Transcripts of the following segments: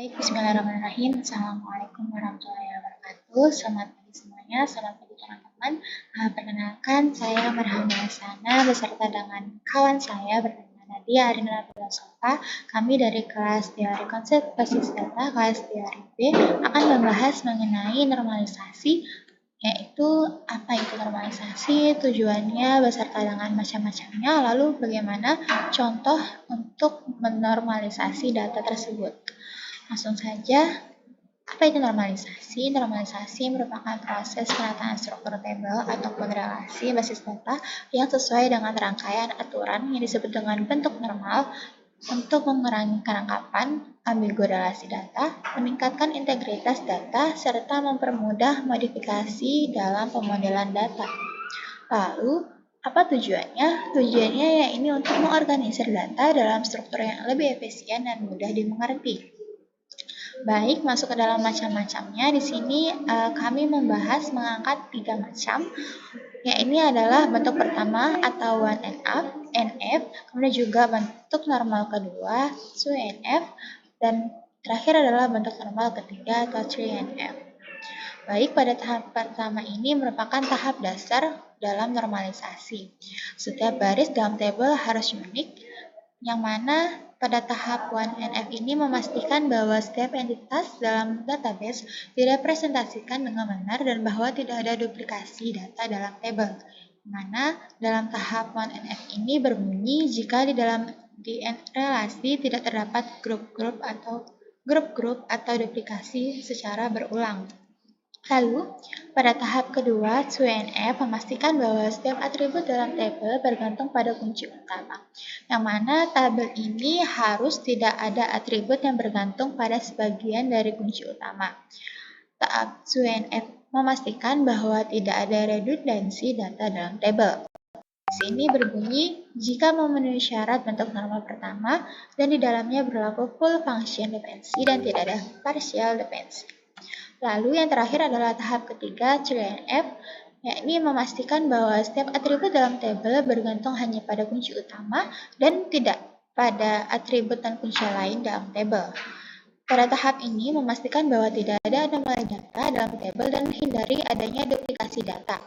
Baik, bismillahirrahmanirrahim. Assalamualaikum warahmatullahi wabarakatuh. Selamat pagi semuanya, selamat pagi teman-teman. Perkenalkan, saya Marhana Hasana beserta dengan kawan saya bernama Nadia Arina Sofa. Kami dari kelas Teori Konsep Basis Data, kelas Teori B, akan membahas mengenai normalisasi, yaitu apa itu normalisasi, tujuannya beserta dengan macam-macamnya, lalu bagaimana contoh untuk menormalisasi data tersebut. Langsung saja, apa itu normalisasi? Normalisasi merupakan proses penataan struktur tabel ataupun relasi basis data yang sesuai dengan rangkaian aturan yang disebut dengan bentuk normal untuk mengurangi kerangkapan, ambigu relasi data, meningkatkan integritas data, serta mempermudah modifikasi dalam pemodelan data. Lalu, apa tujuannya? Tujuannya yaitu untuk mengorganisir data dalam struktur yang lebih efisien dan mudah dimengerti. Baik, masuk ke dalam macam-macamnya. Di sini kami membahas mengangkat 3 macam. Yang ini adalah bentuk pertama atau 1NF, NF, kemudian juga bentuk normal kedua, 2NF, dan terakhir adalah bentuk normal ketiga atau 3NF. Baik, pada tahap pertama ini merupakan tahap dasar dalam normalisasi. Setiap baris dalam tabel harus unik, yang mana pada tahap 1NF ini memastikan bahwa setiap entitas dalam database direpresentasikan dengan benar dan bahwa tidak ada duplikasi data dalam tabel. Mana dalam tahap 1NF ini berbunyi jika di dalam relasi tidak terdapat grup-grup atau duplikasi secara berulang. Lalu, pada tahap kedua, 2NF memastikan bahwa setiap atribut dalam tabel bergantung pada kunci utama, yang mana tabel ini harus tidak ada atribut yang bergantung pada sebagian dari kunci utama. Tahap 2NF memastikan bahwa tidak ada redundansi data dalam tabel. Di sini berbunyi jika memenuhi syarat bentuk normal pertama dan di dalamnya berlaku full function dependency dan tidak ada partial dependency. Lalu yang terakhir adalah tahap ketiga, 3NF, yakni memastikan bahwa setiap atribut dalam tabel bergantung hanya pada kunci utama dan tidak pada atribut dan kunci lain dalam tabel. Pada tahap ini memastikan bahwa tidak ada anomali data dalam tabel dan menghindari adanya duplikasi data.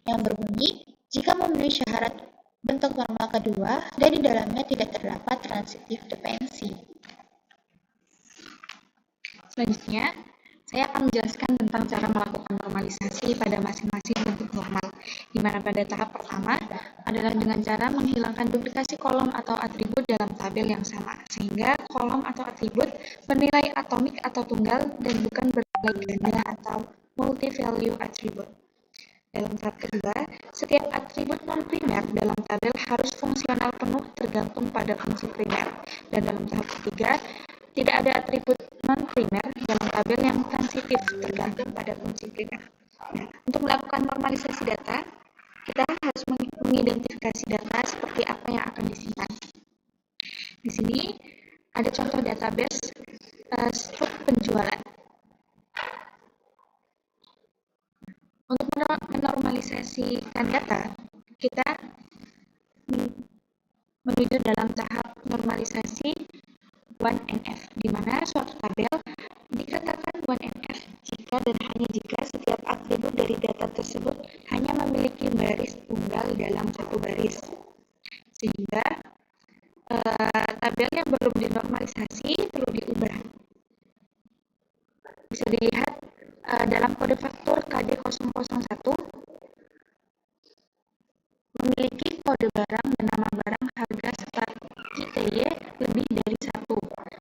Yang berbunyi, jika memenuhi syarat bentuk normal kedua dan di dalamnya tidak terdapat transitive dependency. Selanjutnya, saya akan menjelaskan tentang cara melakukan normalisasi pada masing-masing bentuk normal, di mana pada tahap pertama adalah dengan cara menghilangkan duplikasi kolom atau atribut dalam tabel yang sama, sehingga kolom atau atribut bernilai atomik atau tunggal dan bukan bernilai ganda atau multi-value atribut. Dalam tahap kedua, setiap atribut non-primer dalam tabel harus fungsional penuh tergantung pada fungsi primer. Dan dalam tahap ketiga, tidak ada atribut non-primer dalam tabel yang transitif tergantung pada fungsi primer. Nah, untuk melakukan normalisasi data, kita harus mengidentifikasi data seperti apa yang akan disimpan. Di sini ada contoh database struk penjualan. Untuk menormalisasikan data, kita menuju dalam tahap normalisasi 1NF, di mana suatu tabel dikatakan 1NF jika dan hanya jika setiap atribut dari data tersebut hanya memiliki baris tunggal dalam satu baris. Sehingga tabel yang belum dinormalisasi perlu diubah. Bisa dilihat dalam kode faktur KD001 memiliki kode barang dan nama barang harga serta KITY lebih dari 1,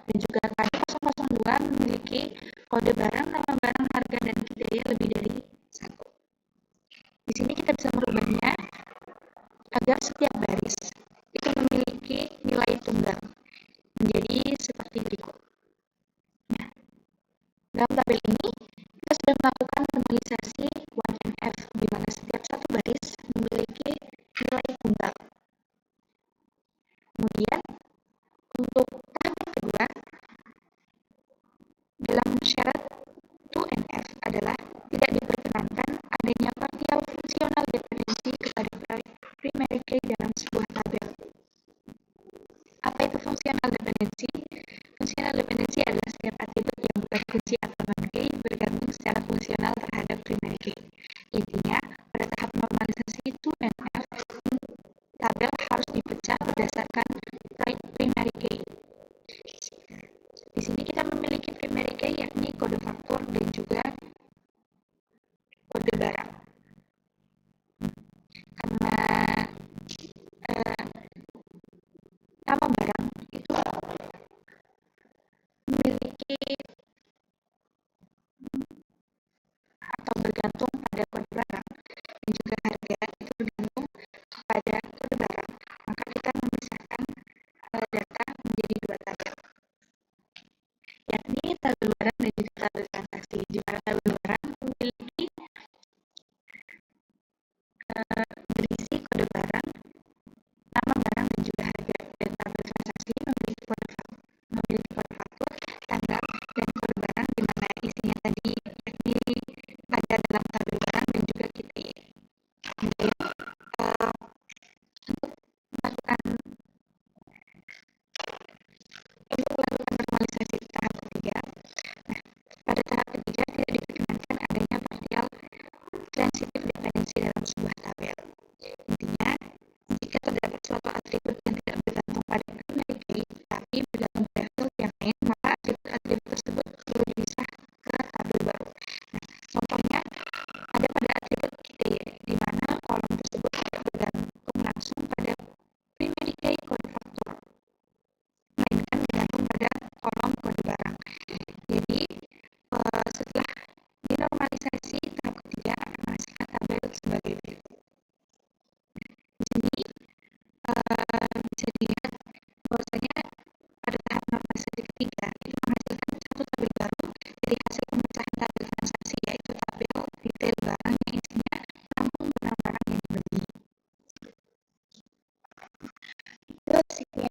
dan juga KD002 memiliki kode barang, nama barang, harga, dan KITY lebih dari 1. Di sini kita bisa merubahnya agar setiap baris itu memiliki nilai tunggal menjadi seperti berikut. Nah, dalam tabel ini kita sudah melakukan normalisasi 1NF, di mana setiap satu baris memiliki nilai tunggal. Kemudian, untuk tahap kedua, dalam syarat 2NF adalah tidak diperkenankan adanya partial fungsional dependensi kepada primary key dalam sebuah tabel. Apa itu fungsional dependensi? Fungsional nama barang itu memiliki atau bergantung pada kode barang dan juga harga itu bergantung pada kode barang. Maka kita memisahkan data menjadi dua tabel, yakni tabel barang dan juga tabel transaksi. Di mana tabel barang memiliki berisi kode barang, nama barang dan juga harga, dan tabel transaksi memiliki kode faktur, tanggal, dan kode barang di mana isinya tadi yakni ada dalam tabel barang dan juga KTI. Kemudian untuk melakukan normalisasi di tahap ketiga. Nah, pada tahap ketiga tidak diperkenankan adanya partial transitive dependency dalam sebuah tabel. Intinya, jika terdapat suatu atribut yang tidak bergantung pada primary key, tapi bergantung pada field yang lain, maka atribut-atribut tersebut perlu dipisah ke tabel baru. Nah, contohnya ada pada atribut key, di mana kolom tersebut tidak bergantung langsung pada primary key kode faktur, melainkan bergantung pada kolom kode barang. Jadi, setelah dinormalisasi, tahap ketiga akan menghasilkan tabel sebagai berikut. Di sini bisa dilihat bahwasanya pada tahap normalisasi ketiga itu menghasilkan satu tabel baru dari hasil pemecahan tabel transaksi, yaitu tabel detail barang yang isinya menampung barang-barang yang dibeli. Itu sekian